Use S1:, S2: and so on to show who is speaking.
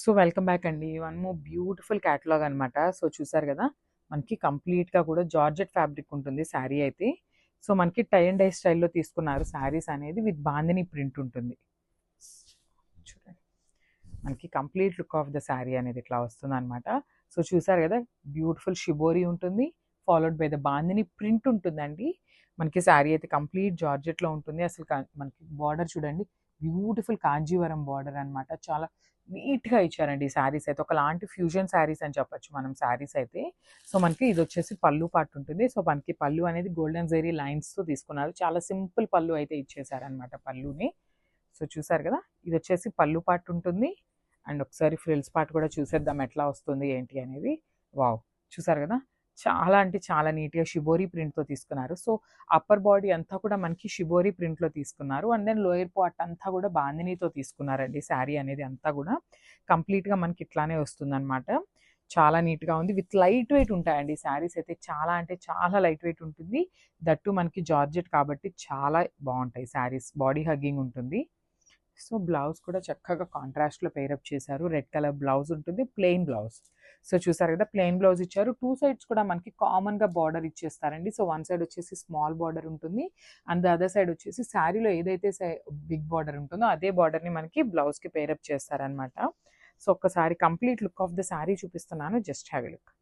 S1: So welcome back అండి. One more beautiful catalogue అనమాట. So చూసారు కదా, మనకి కంప్లీట్‌గా కూడా జార్జెట్ ఫ్యాబ్రిక్ ఉంటుంది శారీ అయితే. సో మనకి టై అండ్ డై స్టైల్‌లో తీసుకున్నారు శారీస్ అనేది విత్ బాందిని ప్రింట్ ఉంటుంది. చూడండి, మనకి complete look of the sari అనేది ఇట్లా వస్తుందనమాట. సో చూసారు కదా, బ్యూటిఫుల్ షిబోరి ఉంటుంది, followed by the bandhani print ఉంటుందండి. మనకి శారీ అయితే కంప్లీట్ జార్జెట్లో ఉంటుంది. అసలు మనకి బార్డర్ చూడండి, బ్యూటిఫుల్ కాంజీవరం బార్డర్ అనమాట. చాలా నీట్గా ఇచ్చారండి ఈ శారీస్ అయితే. ఒకలాంటి ఫ్యూజన్ శారీస్ అని చెప్పొచ్చు మనం శారీస్ అయితే. సో మనకి ఇది వచ్చేసి పళ్ళు పార్ట్ ఉంటుంది. సో మనకి పళ్ళు అనేది గోల్డెన్ జెరీ లైన్స్తో తీసుకున్నారు. చాలా సింపుల్ పళ్ళు అయితే ఇచ్చేసారనమాట పళ్ళుని. సో చూసారు కదా, ఇది వచ్చేసి పళ్ళు పార్ట్ ఉంటుంది. అండ్ ఒకసారి ఫ్రిల్స్ పార్ట్ కూడా చూసేద్దాం ఎట్లా వస్తుంది ఏంటి అనేది. వావ్, చూసారు కదా, చాలా అంటే చాలా నీట్గా షిబోరి ప్రింట్తో తీసుకున్నారు. సో అప్పర్ బాడీ అంతా కూడా మనకి షిబోరి ప్రింట్లో తీసుకున్నారు. అండ్ దెన్ లోయర్ పార్ట్ అంతా కూడా బాందినీతో తీసుకున్నారండి. శారీ అనేది అంతా కూడా కంప్లీట్గా మనకి ఇట్లానే వస్తుందన్నమాట. చాలా నీట్గా ఉంది. విత్ లైట్ వెయిట్ ఉంటాయండి శారీస్ అయితే. చాలా అంటే చాలా లైట్ వెయిట్ ఉంటుంది. దట్టు మనకి జార్జెట్ కాబట్టి చాలా బాగుంటాయి శారీస్. బాడీ హగ్గింగ్ ఉంటుంది. సో బ్లౌజ్ కూడా చక్కగా కాంట్రాస్ట్లో పేరప్ చేశారు. రెడ్ కలర్ బ్లౌజ్ ఉంటుంది, ప్లెయిన్ బ్లౌజ్. సో చూసారు కదా, ప్లెయిన్ బ్లౌజ్ ఇచ్చారు. టూ సైడ్స్ కూడా మనకి కామన్గా బార్డర్ ఇచ్చేస్తారండి. సో వన్ సైడ్ వచ్చేసి స్మాల్ బార్డర్ ఉంటుంది, అండ్ ద అదర్ సైడ్ వచ్చేసి శారీలో ఏదైతే బిగ్ బార్డర్ ఉంటుందో అదే బార్డర్ని మనకి బ్లౌజ్కి పేరప్ చేస్తారనమాట. సో ఒక్కసారి complete look of the sari చూపిస్తున్నాను, జస్ట్ హ్యావ్ ఎ లుక్.